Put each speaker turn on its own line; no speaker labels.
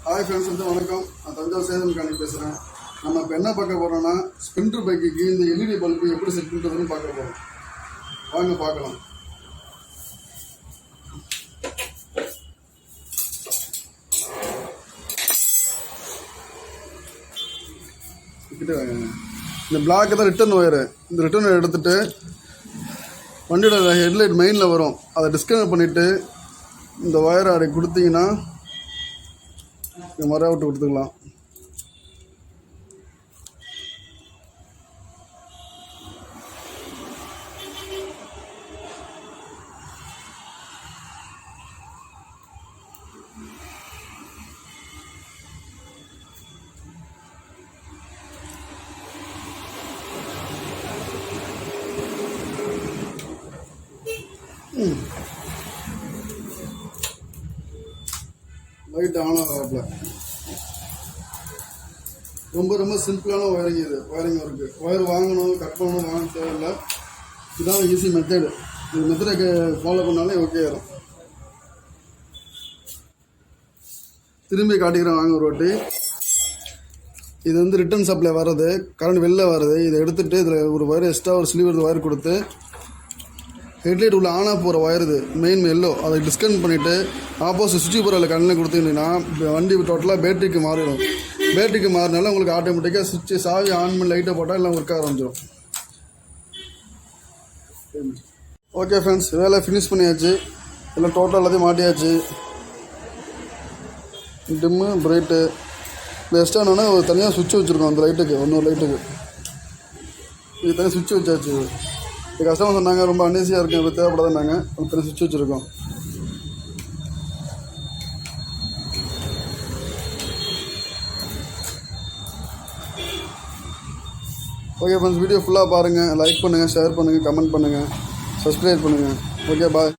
Hi friends, வணக்கம். நான் Thanjavur Chetan mechanic பேசுகிறேன். நம்ம இப்போ என்ன பார்க்க போகிறோம்னா, ஸ்ப்ளெண்டர் பைக்குக்கு இந்த எல்இடி பல்பு எப்படி செட் பண்ணுறதுன்னு பார்க்க போகிறோம். வாங்க பார்க்கலாம். இந்த பிளாக்கு தான் ரிட்டர்ன் ஒயரு. இந்த ரிட்டர்ன் ஒயர் எடுத்துகிட்டு வண்டியோட ஹெட்லைட் மெயினில் வரும், அதை டிஸ்கனெக்ட் பண்ணிவிட்டு இந்த ஒயரை அப்படி கொடுத்தீங்கன்னா இந்த மரம் விட்டு கொடுத்துக்கலாம். லைட் ஆன் ஆகல. ரொம்ப சிம்பிளான ஒயரிங். இது ஒயரிங் ஒர்க்கு. ஒயர் வாங்கணும், கட் பண்ணணும், வாங்க தேவையில்லை. இதுதான் ஈஸி மெத்தடு. இந்த மெத்தடை ஃபாலோ பண்ணாலே ஓகே ஆயிரும். திரும்பி காட்டிக்கிறேன் வாங்க ஒரு வாட்டி. இது வந்து ரிட்டர்ன் சப்ளை வர்றது, கரண்ட் வெளில வர்றது. இதை எடுத்துகிட்டு இதில் ஒரு ஒயர் எக்ஸ்ட்ரா ஒரு ஸ்லீவ் ஒயர் கொடுத்து ஹெட்லைட் உள்ள ஆனாக போகிற ஒயர் இது மெயின் எல்லோ, அதை டிஸ்கனெக்ட் பண்ணிவிட்டு ஆப்போசிட் சுவிட்ச் போகிற கண்ணில் கொடுத்தீங்கன்னா வண்டி டோட்டலாக பேட்டரிக்கு மாறிடும். பேட்டரிக்கு மாறினால உங்களுக்கு ஆட்டோமேட்டிக்காக சுவிட்சு சாவி ஆன் பண்ணி லைட்டை போட்டால் எல்லாம் ஒர்க் ஆரம்பிச்சிடும். ஓகே ஃப்ரெண்ட்ஸ், வேலை ஃபினிஷ் பண்ணியாச்சு. எல்லாம் டோட்டல் எல்லாத்தையும் மாட்டியாச்சு. டிம்மு பிரைட்டு இந்த எக்ஸ்ட்ரா என்னன்னா ஒரு தனியாக சுவிட்ச் வச்சுருக்கோம். அந்த லைட்டுக்கு இன்னொரு லைட்டுக்கு இது தனியாக சுவிட்ச் வச்சாச்சு. இது கஸ்டமர் சொன்னாங்க ரொம்ப அன்ஈஸியாக இருக்கும், இப்போ தேவைப்படாதுன்னாங்க. ஒரு தனியாக சுவிட்ச் வச்சுருக்கோம். ஓகே ஃப்ரெண்ட்ஸ், வீடியோ ஃபுல்லாக பாருங்கள். லைக் பண்ணுங்கள், ஷேர் பண்ணுங்கள், கமெண்ட் பண்ணுங்கள், சப்ஸ்கிரைப் பண்ணுங்கள். ஓகே, பாய்.